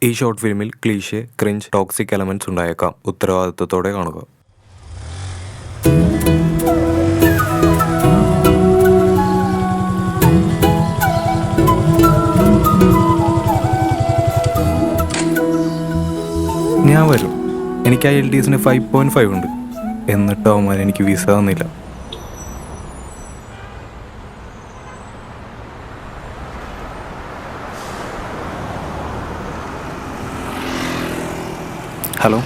ഈ ഷോർട്ട് ഫിലിമിൽ cliché, cringe, toxic elements ഉണ്ടായേക്കാം. ഉത്തരവാദിത്വത്തോടെ കാണുക. ഞാൻ വരും. എനിക്ക് IELTS 5.5 ഉണ്ട്. എന്നിട്ടോ അവന്മാർ എനിക്ക് വിസ തന്നില്ല. ഹലോ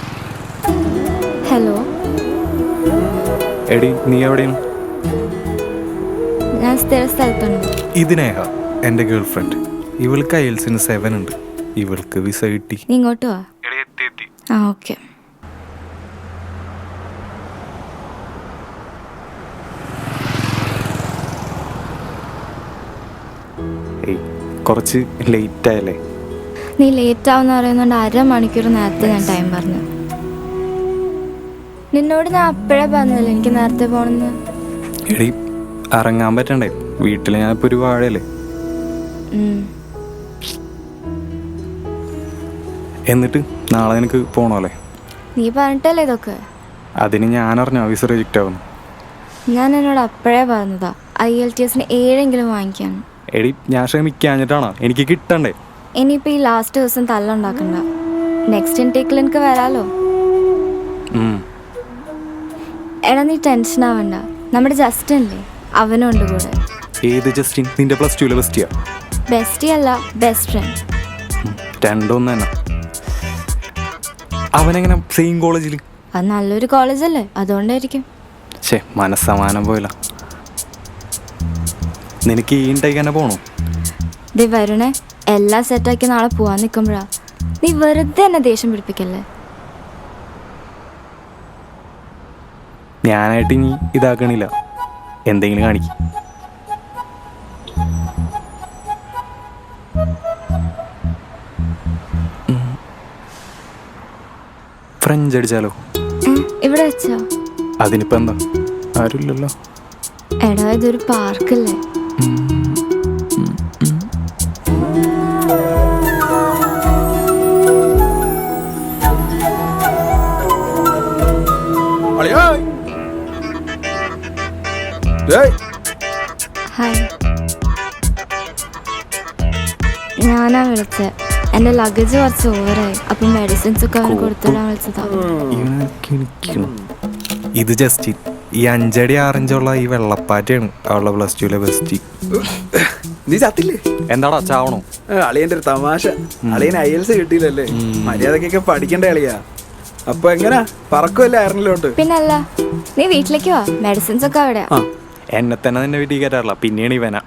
ഹലോ, എടി നീ എവിടെയാണ്? ഞാൻ സ്ഥിര സ്ഥലത്തുണ്ട്. ഇതിനേഹ എൻ്റെ ഗേൾ ഫ്രണ്ട്. ഇവൾക്ക് IELTS 7 ഉണ്ട്. ഇവൾക്ക് വിസ കിട്ടി. നീ ഇങ്ങോട്ട് വാ. ആ ഓക്കെ. കുറച്ച് ലേറ്റ് ആയല്ലേ? നീ ലേറ്റ് ആവുന്ന പറയുന്നോണ്ട് 1/2 മണിക്കൂർ നേരത്തെ ഞാൻ ടൈം പറഞ്ഞു. നിന്നോട് ഞാൻ അപ്പോഴേ പറഞ്ഞല്ലേ എനിക്ക് നേരത്തെ പോണെന്ന്. എടി ഇറങ്ങാൻ പറ്റണ്ടേ? വീട്ടിൽ ഞാനിപ്പോൾ ഒരു വാഴയല്ലേ. എന്നിട്ട് നാളെ നിനക്ക് പോണോല്ലേ? നീ പറഞ്ഞിട്ടല്ലേ ഇതൊക്കെ? അതിന് ഞാൻ അറിഞ്ഞോ വിസ റിജക്റ്റ് ആവുന്നു? ഞാൻ എന്നോട് അപ്പോഴേ പറഞ്ഞതാ IELTS 7 വാങ്ങിക്കാൻ. എടി ഞാൻ ശ്രമിക്കാഞ്ഞിട്ടാണോ? എനിക്ക് കിട്ടണ്ടേ? ഇനിയിപ്പോൾ ഈ ലാസ്റ്റ് ദിവസം തല്ലുണ്ടാക്കണ്ട. നെക്സ്റ്റ് ഇൻടേക്കിൽ എനിക്ക് വരാലോ. എടാ നീ ടെൻഷൻ ആവണ്ട. നമ്മുടെ ജസ്റ്റിൻ അല്ലേ, അവനും ഉണ്ട് കൂടെ. ഏത് ജസ്റ്റിൻ? നിന്റെ +2 ബെസ്റ്റിയാ? ബെസ്റ്റി അല്ല, ബെസ്റ്റ് ഫ്രണ്ട്. രണ്ടൊന്നും തന്നെ. അവനെങ്ങനെ സെയിം കോളേജിൽ? അത് നല്ലൊരു കോളേജല്ലേ, അതുകൊണ്ടായിരിക്കും. മനസ്സമാനം പോയില്ല. നിനക്ക് ഈ ഇൻടേക്ക് തന്നെ പോണോ? ദേ വരണേ, എല്ലാം സെറ്റാക്കി നാളെ പോവാൻ നിൽക്കുമ്പോഴാ. നീ വെറുതെ എന്നെ ദേഷ്യം പിടിപ്പിക്കല്ലേ. ഞാനായിട്ട് ഇനി ഇതാക്കണില്ല. എന്തെങ്കിലും കാണിക്കും. ഫ്രഞ്ച് അടിച്ചാലോ? ഇവിടെ വെച്ചോ? അതിനിപ്പോ എന്താ, ആരുമില്ലല്ലോ. എടാ ഇതൊരു പാർക്കല്ലേ. ഹായ്, ഞാനാ വിളിച്ചത്. എൻ്റെ ലഗേജ് കുറച്ച് ഓവറായി. അപ്പം മെഡിസിൻസ് ഒക്കെ അവന് കൊടുത്തിടാൻ വിളിച്ചതാ. ഇത് ജസ്റ്റ് ഈ 5 അടി 6 ഇഞ്ചുള്ള ഈ വെള്ളപ്പാറ്റയാണ് അവളുടെ +2 ബെസ്റ്റ്. നീ ചത്തില്ലേ? എന്താടാ ചാവണോ? അളിയന്റെ ഒരു തമാശ. അളിയന് IELTS കിട്ടിയില്ലല്ലേ? മര്യാദക്കൊക്കെ പഠിക്കണ്ടേ അളിയാ? അപ്പൊ എങ്ങനാ പറക്കുമല്ലേ അയർലൻഡിലോട്ട്? പിന്നല്ല, നീ വീട്ടിലേക്ക് വാ, മെഡിസിൻസ് ഒക്കെ അവിടെ. എന്നെ തന്നെ നിന്നെ വീട്ടിൽ കയറ്റാറില്ല, പിന്നെയാണ് ഇവനാ.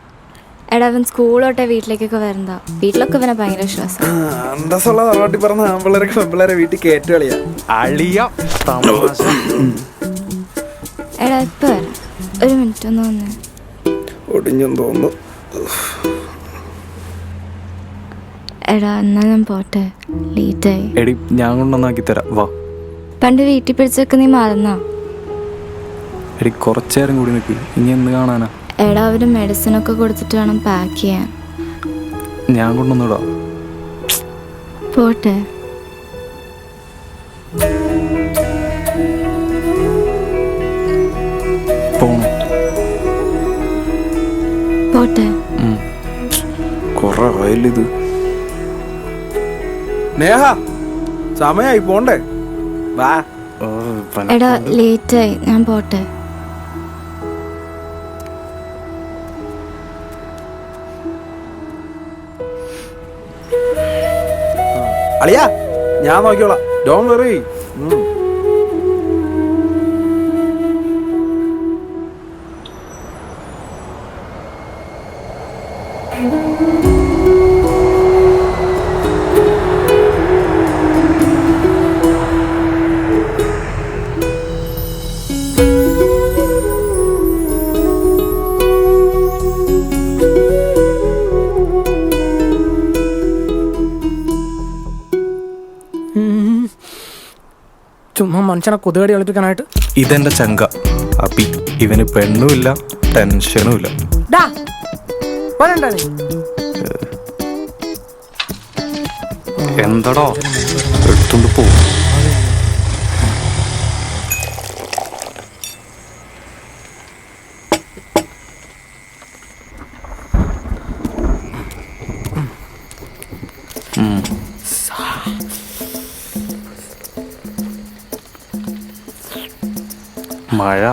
എടാ അവൻ സ്കൂളോട്ടെ വീട്ടിലേക്കൊക്കെ വരണ്ട. വീട്ടിലൊക്കെ ഇവനെ ഭയങ്കര വിശ്വാസം. അന്തസ്സുള്ള തറവാട്ടി പറഞ്ഞ ആമ്പിള്ളേരൊക്കെ പെമ്പിള്ളേരെ വീട്ടിൽ കയറ്റു കളിയാ. അളിയ തമാശ. എടാ ഇപ്പൊ വരാം, ഒരു മിനിറ്റ് ഒന്ന് വന്നേ. ഒടിഞ്ഞെന്ന് തോന്നുന്നു. എടാ എന്നാ ഞാൻ പോട്ടെ, ലേറ്റായി. എടി ഞാൻ കൊണ്ടൊന്നാക്കി തരാം, വാ. പണ്ട് വീട്ടിൽ പിടിച്ചൊക്കെ നീ മറന്നാ? എടി കുറച്ചേരം കൂടി നിൽക്ക്, ഇനി എന്ന് കാണാനാ? എടാ അവര് മെഡിസിനൊക്കെ കൊടുത്തിട്ട് വേണം പാക്ക് ചെയ്യാൻ. ഞാൻ കൊണ്ടുവന്നിടാ. പോട്ടെ. പോണോ? പോട്ടെ. കൊറേ ആയില്ലിത്. നേഹ സമയായി പോണ്ടേ? വാ. എടാ ലേറ്റായി, ഞാൻ പോട്ടെ. അളിയാ ഞാൻ നോക്കിയോളാം, ഡോണ്ട് വറി. ചുമ്മാ മനുഷ്യനെ കൊതുകടി കളിപ്പിക്കാനായിട്ട്. ഇതെന്റെ ചങ്ക അപ്പി. ഇവന് പെണ്ണുമില്ല ടെൻഷനുമില്ല. എന്താടോ എടുത്തോണ്ട് പോകും. മഴ.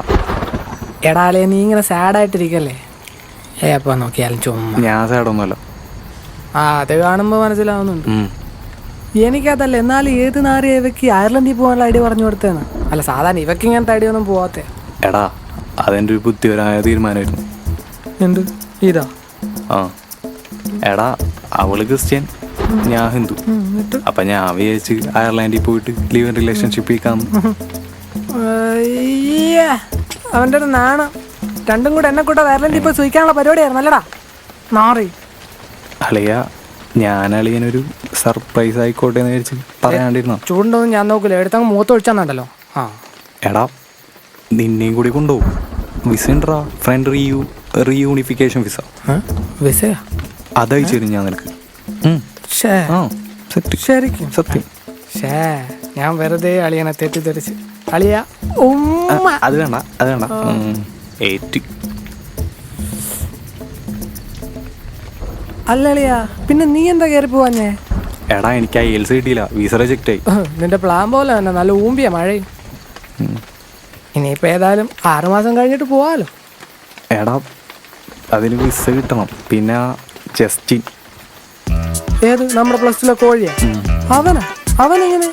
എടാലേ നീ ഇങ്ങനെ സാഡായിട്ടിരിക്കല്ലേ? അപ്പൊ നോക്കിയാലും ചുമ്മാ. ഞാൻ സൈഡൊന്നുമല്ല. അത് കാണുമ്പോ മനസ്സിലാവുന്നുണ്ട്. എനിക്കതല്ല. എന്നാലും ഏത് നാറിയ ഇവയ്ക്ക് അയർലൻഡിൽ പോകാനുള്ള ഐഡിയ പറഞ്ഞു കൊടുത്തേന്ന്? അല്ല, സാധാരണ ഇവയ്ക്ക് ഇങ്ങനത്തെ ഐഡിയ ഒന്നും പോവാത്തെ. എടാ അതെൻ്റെ ഒരു ബുദ്ധിപരമായ തീരുമാനമായിരുന്നു. എന്ത് ഇതാ? ആ എടാ അവള് ക്രിസ്ത്യൻ, ഞാൻ ഹിന്ദു. അപ്പൊ ഞാൻ വിചാരിച്ച് അയർലാൻഡിൽ പോയിട്ട് ലീവ് ആൻഡ് റിലേഷൻഷിപ്പ് കാന്ന്. അവൻ്റെ ഒരു നാണം. രണ്ടും കൂടെ എന്നെ കൂട്ടാ അയർലൻഡിൽ പോയി സൂയിക്കാനുള്ള പരിപാടിയായിരുന്നു അല്ലടാ നാറി. അളിയ ഞാൻ അളിയനൊരു സർപ്രൈസ് ആയിക്കോട്ടെ എന്ന് വിചാരിച്ച് പറയാണ്ടിരുന്നോ? ചൂണ്ടൊന്നും ഞാൻ നോക്കൂല, എടുത്തങ്ങ് മൂത്ത് ഒഴിച്ചാന്നുണ്ടല്ലോ. ആ എടാ നിന്നെയും കൂടി കൊണ്ടുപോകും. വിസ ഉണ്ടറാ, ഫ്രണ്ട് റീയൂണിഫിക്കേഷൻ വിസ. വിസയാ? അതയച്ചു തരും ഞാൻ നിനക്ക്. ആ ശരിക്കും സത്യം. ഞാൻ വെറുതെ അളിയനെ തെറ്റിദ്ധരിച്ച്. അളിയ അത് വേണ്ട, അത് വേണ്ട. ഏറ്റ്. അല്ല അളിയ, പിന്നെ നീ എന്താ കയറി പോവാഞ്ഞേ? എടാ എനിക്ക് IELTS കിട്ടിയില്ല, വിസ റിജക്റ്റ് ആയി. നിന്റെ പ്ലാൻ പോലെ തന്നെ നല്ല ഊമ്പിയ മഴയും. ഇനിയിപ്പോൾ ഏതായാലും 6 മാസം കഴിഞ്ഞിട്ട് പോവാലോ. എടാ അതിന് വിസ കിട്ടണം. പിന്നെ ജസ്റ്റിൻ. ഏത് നമ്മുടെ +2 കോഴിയാ? അവനെങ്ങനെ?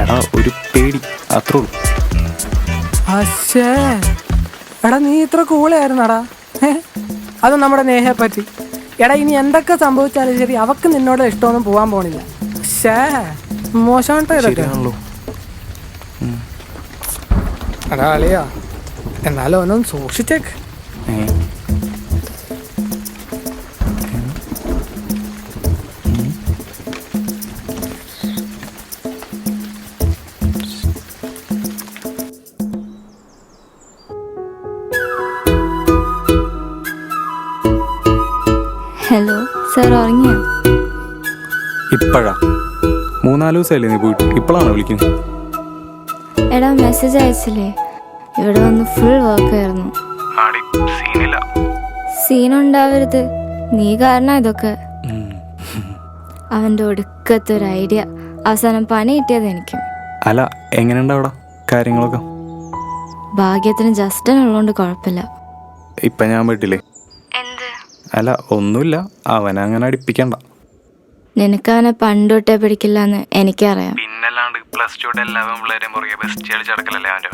എടാ ഒരു പേടി, അത്രേ ഉള്ളൂ. അശ്ശേ, എടാ നീ ഇത്ര കൂളായിരുന്നടാ. അത് നമ്മുടെ നേഹയെ പറ്റി. എടാ ഇനി എന്തൊക്കെ സംഭവിച്ചാലും ശരി, അവക്ക് നിന്നോട് ഇഷ്ടമൊന്നും പോകാൻ പോണില്ല. മോശമായിട്ടോ ഇതൊക്കെ. എടാ അളിയാ, എന്നാലും അവനൊന്ന് സൂക്ഷിച്ചേക്ക്. ഹലോ സാർ, ഉറങ്ങിയോ? ഇപ്പഴാ 3-4 ദിവസമല്ലേ നീ പോയിട്ട്? ഇപ്പോഴാണോ വിളിക്കുന്നത്? എടാ മെസ്സേജ് അയച്ചില്ലേ? ഇവിടെ വന്ന് ഫുൾ വർക്കായിരുന്നു. സീനുണ്ടാവരുത്, നീ കാരണം ഇതൊക്കെ. അവൻ്റെ ഒടുക്കത്തൊരു ഐഡിയ. അവസാനം പണി കിട്ടിയത് എനിക്ക്. അല്ല എങ്ങനെയുണ്ട് അവിടെ കാര്യങ്ങളൊക്കെ? ഭാഗ്യത്തിന് ജസ്റ്റൻ ഉള്ളതുകൊണ്ട് കുഴപ്പമില്ല. ഇപ്പം ഞാൻ വീട്ടില്ലേ? അല്ല ഒന്നുമില്ല, അവനങ്ങനെ അടുപ്പിക്കണ്ട. നിനക്കവനെ പണ്ടൊട്ടേ പിടിക്കില്ലെന്ന് എനിക്കറിയാം. പിന്നല്ലാണ്ട് +2 എല്ലാ പിള്ളേരെയും പുറകെ ബെസ്റ്റ് കളിച്ചടക്കലല്ലേ അവൻ്റെ.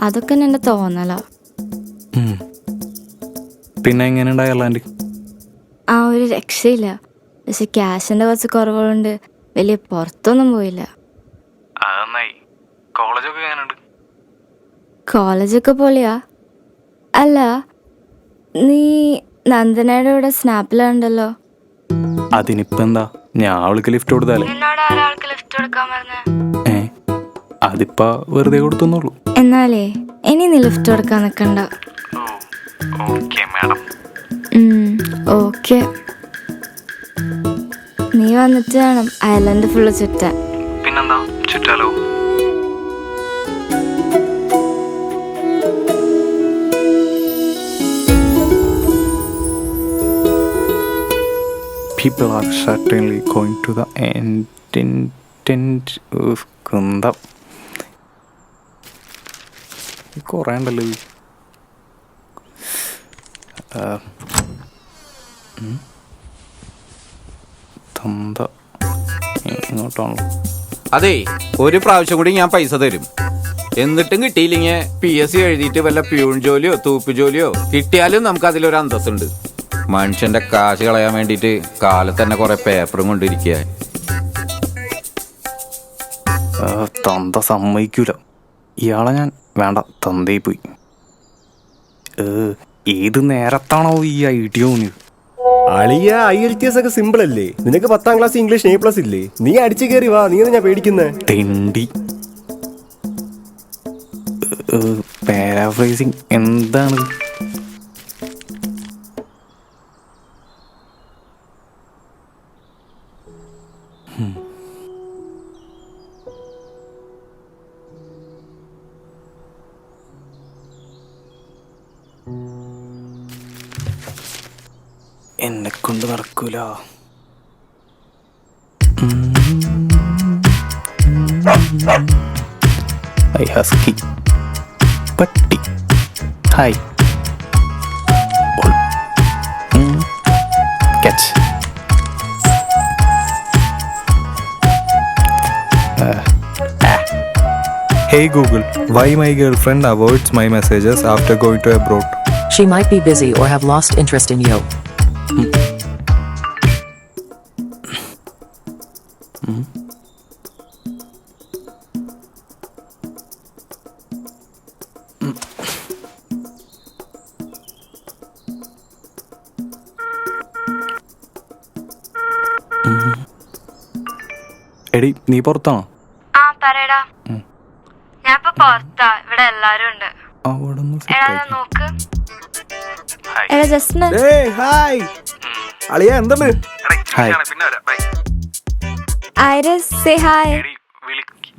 അതൊക്കെ നിന്റെ തോന്നലാ. പിന്നെ എങ്ങനെയുണ്ട് അയർലാൻഡ്? ആ ഒരു രക്ഷയില്ല. പക്ഷെ ക്യാഷിന്റെ കുറച്ച് കുറവുകളുണ്ട്. വലിയ പുറത്തൊന്നും പോയില്ല. കോളേജൊക്കെ പൊളിയാ. അല്ല നീ നന്ദനയുടെ കൂടെ സ്നാപ്പിലുണ്ടല്ലോ. അതിനിപ്പോ എന്താ, ഞാൻ അവൾക്ക് ലിഫ്റ്റ് കൊടുത്താലേ. അതിപ്പോ വെറുതെ കൊടുത്തുന്നുള്ളൂ. എന്നാലേ ഇനി നീ ലിഫ്റ്റ് കൊടുക്കാൻ നിൽക്കണ്ട. ഓക്കെ, നീ വന്നിട്ട് വേണം അയർലൻഡ് ഫുള്ള് ചുറ്റാൻ. പിന്നെന്താ, ചുറ്റാലോ. People are certainly going to the end of കുന്തം. കുറേ ഉണ്ടല്ലോ. ഇങ്ങോട്ടാണല്ലോ. അതെ, ഒരു പ്രാവശ്യം കൂടി ഞാൻ പൈസ തരും. എന്നിട്ടും കിട്ടിയില്ലെങ്കിൽ PSC എഴുതിയിട്ട് വല്ല പ്യൂൺ ജോലിയോ തൂപ്പ് ജോലിയോ കിട്ടിയാലും നമുക്ക് അതിലൊരു അന്തസ്സുണ്ട്. മനുഷ്യന്റെ കാശ് കളയാൻ വേണ്ടിയിട്ട് കാലത്ത് തന്നെ കുറെ പേപ്പറും കൊണ്ടിരിക്കുക. തന്ത സമ്മതിക്കൂല. ഇയാളെ ഞാൻ വേണ്ട, തന്തയിൽ പോയി. ഏത് നേരത്താണോ ഈ ഐഡിയ തോന്നിയത്? അളിയ IELTS ഒക്കെ സിമ്പിൾ അല്ലേ? നിനക്ക് 10ാം ക്ലാസ് ഇംഗ്ലീഷ് A+ ഇല്ലേ? നീ അടിച്ചു കയറി വാ. നീ ഞാൻ പേടിക്കുന്നേ തെണ്ടി. പാരാഫ്രൈസിങ് എന്താണ്? നടക്കൂല. ഐ ഹസ്കി പട്ടി hi catch. Hey Google, why my girlfriend avoids my messages after going to abroad? She might be busy or have lost interest in you. എടി നീ പുറത്താണോ? ആ പറയടാ. ഞാൻ ഇപ്പൊ പുറത്താ, ഇവിടെ എല്ലാരും ഉണ്ട്. അവിടെ എടാ ഞാൻ നോക്ക്. എടാ ജസ്റ്റിന് ഹായ് അളിയ എന്താണ്? Hi. Iris say hi.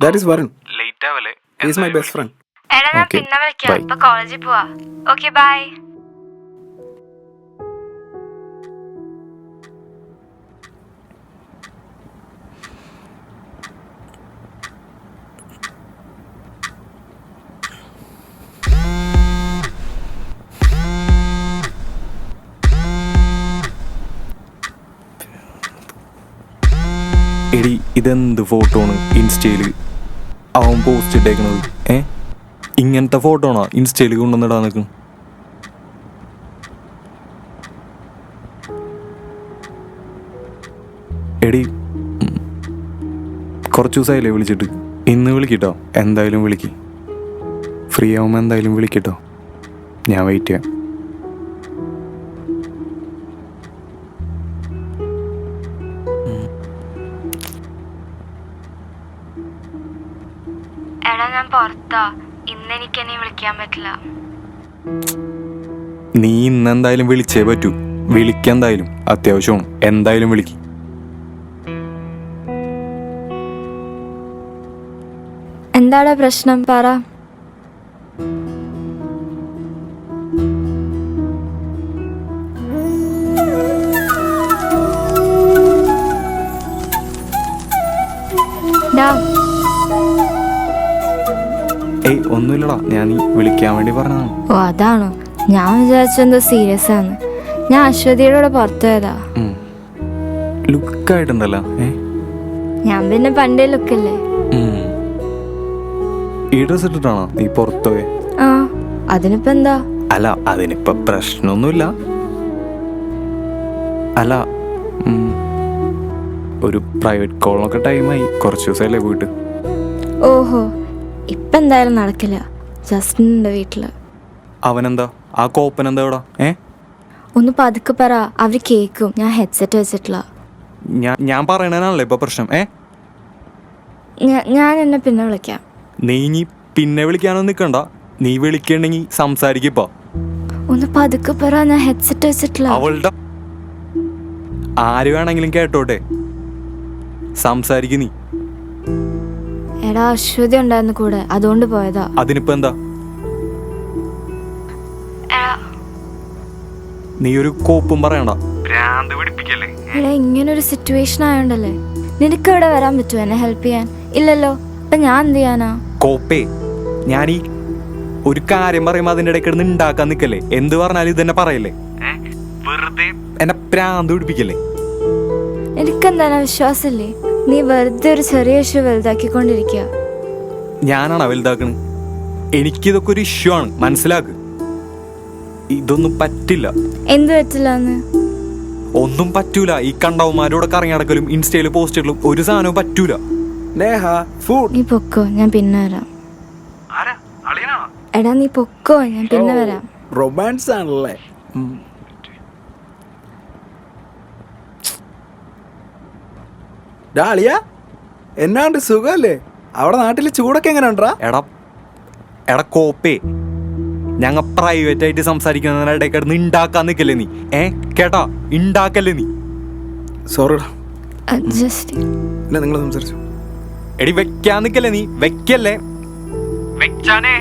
That is Varun. Late ആവല്ലേ? He is my best friend. എടാ ഞാൻ Okay, പിന്നെ വിളിക്കാം. bye. ഇപ്പൊ കോളേജിൽ പോവാ. Okay bye. എടി ഇതെന്ത് ഫോട്ടോ ആണ് ഇൻസ്റ്റയില് അവൻ പോസ്റ്റ് ഇട്ടേക്കണത്? ഇങ്ങനത്തെ ഫോട്ടോ ആണോ ഇൻസ്റ്റയിൽ കൊണ്ടുവന്നിടാൻ നിൽക്കണം? എടി കുറച്ച് ദിവസമായില്ലേ വിളിച്ചിട്ട്? ഇന്ന് വിളിക്കട്ടോ, എന്തായാലും വിളിക്ക്. ഫ്രീ ആവുമ്പോൾ എന്തായാലും വിളിക്കട്ടോ, ഞാൻ വെയിറ്റ് ചെയ്യാം. എടാ ഞാൻ പുറത്താ, ഇന്ന് എനിക്ക് എന്നെ വിളിക്കാൻ പറ്റില്ല. നീ ഇന്ന് എന്തായാലും വിളിച്ചേ പറ്റൂ. വിളിക്കെന്തായാലും അത്യാവശ്യമാണ്, എന്തായാലും വിളിക്ക്. എന്താടാ പ്രശ്നം പറ. ഡാ ഏയ് ഒന്നുമില്ലടാ, ഞാൻ നീ വിളിക്കാൻ വേണ്ടി പറഞ്ഞതാണ്. ഓ അതാണോ? ഞാൻ വിചാരിച്ചെന്തോ സീരിയസ് ആണ്. ഞാൻ അശ്വതിയുടെ കൂടെ പുറത്തു പോയതാ. ലുക്കായിട്ടുണ്ടല്ലോ. ഞാൻ പിന്നെ പണ്ടേ ലുക്കല്ലേ. ഈ ഡ്രസ് ഇട്ടിട്ടാണോ നീ പുറത്തുപോയെ? ആ അതിനിപ്പോ എന്താ? അല്ല അതിനിപ്പോ പ്രശ്നമൊന്നുമില്ല. അല്ല ഒരു പ്രൈവറ്റ് കോളിനൊക്കെ ടൈമായി, കുറച്ച് ദിവസമല്ലേ പോയിട്ട്. ഓഹോ ഇപ്പൊ എന്തായാലും നടക്കില്ല. ജസ്റ്റിനുണ്ട് വീട്ടില്. അവനെന്താ ആ കോപ്പനെന്താ ഇവിടെ? ഒന്ന് പതുക്കെ പറ, അവര് കേക്കും. ഞാൻ ഹെഡ്സെറ്റ് വെച്ചിട്ടില്ല. ഞാൻ പറയണേനാണല്ലോ ഇപ്പൊ പ്രശ്നം. ഞാൻ എന്നെ പിന്നെ വിളിക്കാം. നീ ഇനി പിന്നെ വിളിക്കാനൊന്നും നിൽക്കണ്ട. നീ വിളിക്കണ്ടെങ്കിൽ സംസാരിക്കപ്പോ. ഒന്ന് പതുക്കെ പറ, ഞാൻ ഹെഡ്സെറ്റ് വെച്ചിട്ടില്ല. അവളുടെ ആര് വേണമെങ്കിലും കേട്ടോട്ടെ, സംസാരിക്ക നീ. എടാ അശ്വതി ഉണ്ടായിരുന്നു കൂടെ, അതുകൊണ്ട് പോയതാ. അതിനിപ്പോ എന്താ? നീ ഒരു കോപ്പും പറയണ്ട. എടാ ഇങ്ങനൊരു സിറ്റുവേഷൻ ആയോണ്ടല്ലേ. നിനക്ക് ഇവിടെ വരാൻ പറ്റുമോ എന്നെ ഹെൽപ്പ് ചെയ്യാൻ? ഇല്ലല്ലോ. ഇപ്പൊ ഞാൻ എന്ത് ചെയ്യാനാ? കോപ്പേ, ഞാൻ ഈ ഒരു കാര്യം പറയുമ്പോ അതിന്റെ ഇടയ്ക്ക് കിടന്ന് ഉണ്ടാക്കാൻ നിക്കല്ലേ. എന്ത് പറഞ്ഞാലും ഇതന്നെ പറയല്ലേ. വെറുതെ എന്നെ പ്രാന്ത് പിടിപ്പിക്കല്ലേ. എനിക്കെന്താ വിശ്വാസമില്ലേ? നീ വെറുതെ ഒരു ചെറിയ ഇഷ്യൂ വലുതാക്കിക്കൊണ്ടിരിക്കുക. ഞാനാണോ വലുതാക്കണ്? എനിക്കിതൊക്കെ ഒരു ഇഷ്യൂ ആണ്, മനസ്സിലാക്ക്. ഇതൊന്നും പറ്റില്ല. എന്ത് പറ്റില്ലെന്ന്? ഒന്നും പറ്റൂല. ഈ കണ്ടവന്മാരോടെ കറങ്ങി നടക്കലും ഇൻസ്റ്റയില് പോസ്റ്റ് ഇടലും ഒരു സാധനവും പറ്റൂല. നേഹ ഫുഡ്. നീ പൊക്കോ, ഞാൻ പിന്നെ വരാം. എടാ നീ പൊക്കോ, ഞാൻ പിന്നെ വരാം. റൊമാൻസ് ആണല്ലേ. ഡാളിയ എന്നാണ്ട് സുഖല്ലേ? അവിടെ നാട്ടില് ചൂടൊക്കെ എങ്ങനെ ഉണ്ടാ? എടാ കോപ്പേ, ഞങ്ങ പ്രൈവറ്റ് ആയിട്ട് സംസാരിക്കുന്നതിനിടെ കിടന്ന് ഉണ്ടാക്കാൻ നിക്കല്ലേ നീ. കേട്ടാ, ഉണ്ടാക്കല്ലേ നീ. സോറിടാ. ജസ്റ്റ് ഇല്ല നിങ്ങൾ സംസാരിച്ചു. എടി വെക്കാൻ നിക്കല്ലേ നീ, വെക്കല്ലേ. വെച്ചാനേ.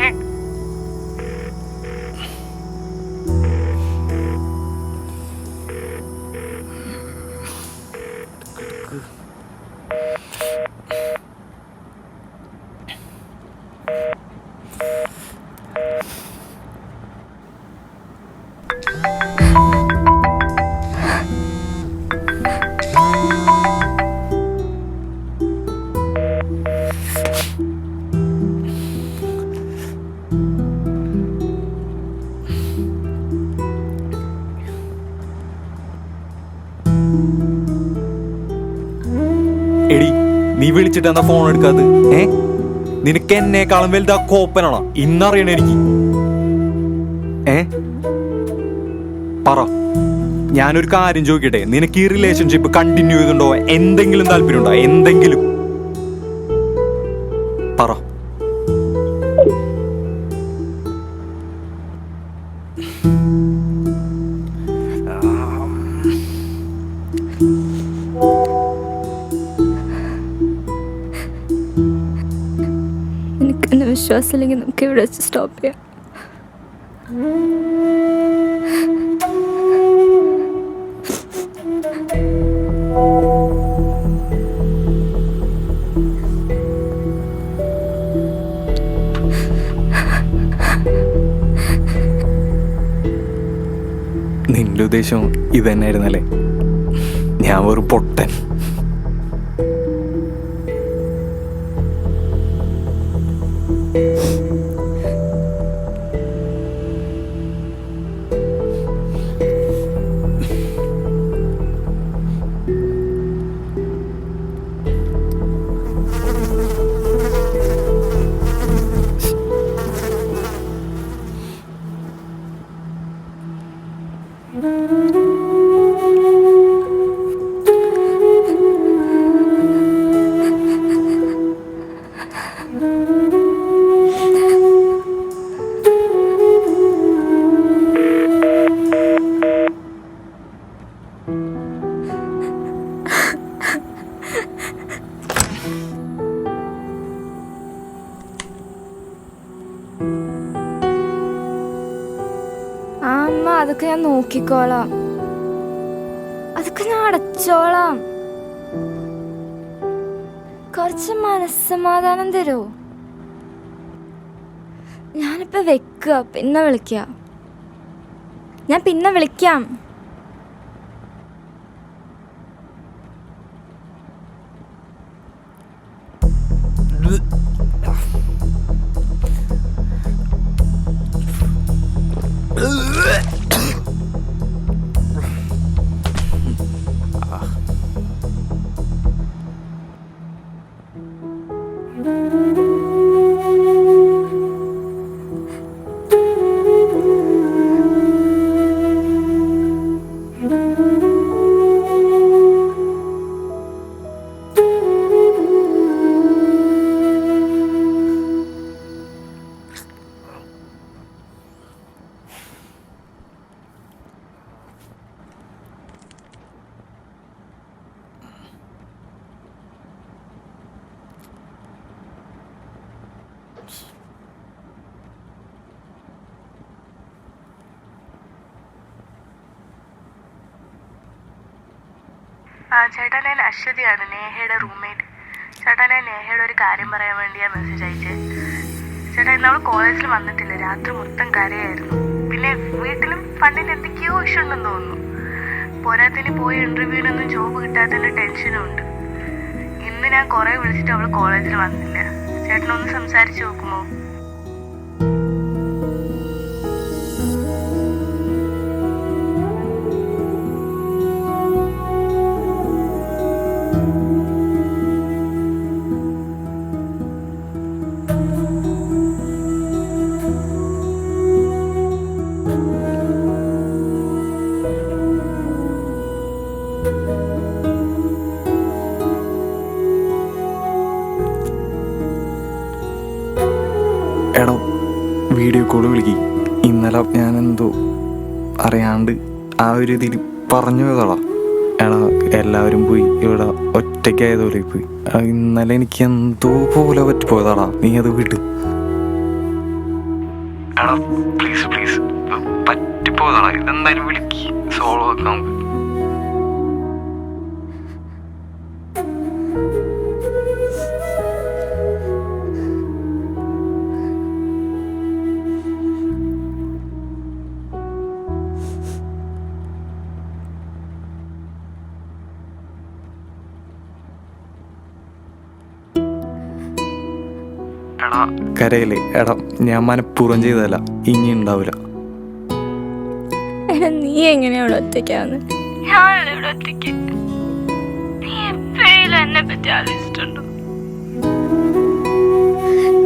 എടി നീ വിളിച്ചിട്ട് എന്താ ഫോൺ എടുക്കാത്? നിനക്ക് എന്നെക്കാളും വലുതാ കോപ്പനാണോ? ഇന്നറിയണ എനിക്ക്. പറ, ഞാനൊരു കാര്യം ചോദിക്കട്ടെ, നിനക്ക് ഈ റിലേഷൻഷിപ്പ് കണ്ടിന്യൂ ചെയ്തുണ്ടോ? എന്തെങ്കിലും താല്പര്യമുണ്ടോ? എന്തെങ്കിലും പറ. എനിക്കെന്നെ വിശ്വാസമില്ലെങ്കിൽ നമുക്ക് ഇവിടെ വെച്ച് സ്റ്റോപ്പ് ചെയ്യാം. നിന്റെ ഉദ്ദേശം ഇത് തന്നെയായിരുന്നല്ലേ? ഞാൻ വെറും പൊട്ടൻ. അമ്മ, അതൊക്കെ ഞാൻ നോക്കിക്കോളാം. അതൊക്കെ ഞാൻ അടച്ചോളാം. കുറച്ച് മനസ്സമാധാനം തരൂ. ഞാനിപ്പോ വെക്കുക, പിന്നെ വിളിക്കാം. ഞാൻ പിന്നെ വിളിക്കാം. ചേട്ടാ, ഞാൻ അശ്വതിയാണ്, നേഹയുടെ റൂംമേറ്റ്. ചേട്ടാ, ഞാൻ നേഹയുടെ ഒരു കാര്യം പറയാൻ വേണ്ടിയാണ് മെസ്സേജ് അയച്ചത്. ചേട്ടാ, ഇന്ന് അവൾ കോളേജിൽ വന്നിട്ടില്ല. രാത്രി മൊത്തം കരയായിരുന്നു. പിന്നെ വീട്ടിലും ഫണ്ടിന് എന്തൊക്കെയോ ഇഷ്യൂ ഉണ്ടെന്ന് തോന്നുന്നു. പോരാത്തിന് പോയ ഇന്റർവ്യൂവിനൊന്നും ജോബ് കിട്ടാത്തതിൻ്റെ ടെൻഷനും ഉണ്ട്. ഇന്ന് ഞാൻ കുറേ വിളിച്ചിട്ട് അവൾ കോളേജിൽ വന്നില്ല. ചേട്ടനൊന്ന് സംസാരിച്ച് നോക്കുമോ? എടോ, വീഡിയോ കോൾ വിളിക്ക്. ഇന്നലെ ഞാനെന്തോ അറിയാണ്ട് ആ ഒരു ഇതിൽ പറഞ്ഞു പോയതാടാ. എടാ, എല്ലാവരും പോയി ഇവിടെ ഒറ്റയ്ക്കായതുപോലെ പോയി. ഇന്നലെ എനിക്ക് എന്തോ പോലെ പറ്റിപ്പോയതാടാ. നീ അത് വിട്ട്. എടാ പ്ലീസ് പ്ലീസ്, പറ്റിപ്പോയതാടാ. ഇതെന്തായാലും വിളിക്ക്, സോൾവ് ആക്കാം നമുക്ക്. എടാ കരയില്ലേ? എടാ, ഞാൻ മനഃപൂർവ്വം ചെയ്തതല്ല, ഇനി ഉണ്ടാവില്ല. നീ എങ്ങനെയാ ഇവിടെ ഒറ്റയ്ക്കാവുന്നത്? ഞാനല്ല ഇവിടെ ഒറ്റയ്ക്ക്. നീ എപ്പോഴും എന്നെ മറ്റാരും ഇഷ്ടമുണ്ടോ?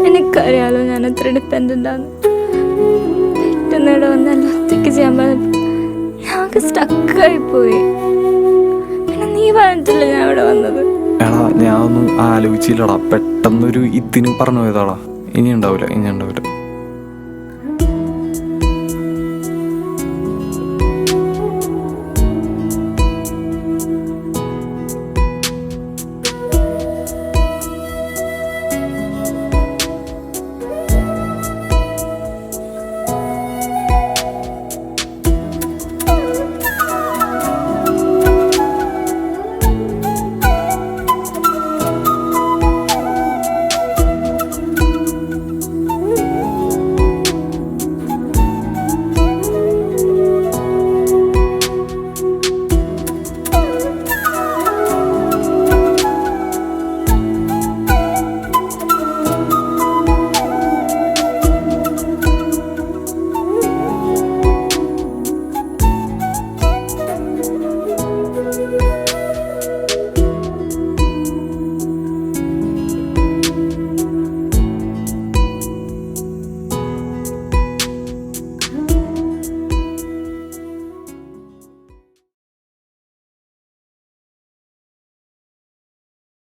എനിക്കറിയാലോ ഞാൻ അത്ര ഡിപ്പെൻഡൻ്റ് ആണ്. പെട്ടെന്ന് ഇവിടെ വന്നല്ല ഒറ്റയ്ക്ക് ചെയ്യാൻ പറഞ്ഞപ്പോൾ ഞങ്ങൾക്ക് സ്റ്റക്കായി പോയി. പിന്നെ നീ പറഞ്ഞിട്ടില്ല ഞാൻ ഇവിടെ വന്നത്. എടാ ഞാൻ ഒന്നും ആലോചിച്ചില്ലടാ, പെട്ടെന്നൊരു ഇതിന് പറഞ്ഞു പോയതാടാ. ഇനി ഉണ്ടാവില്ല.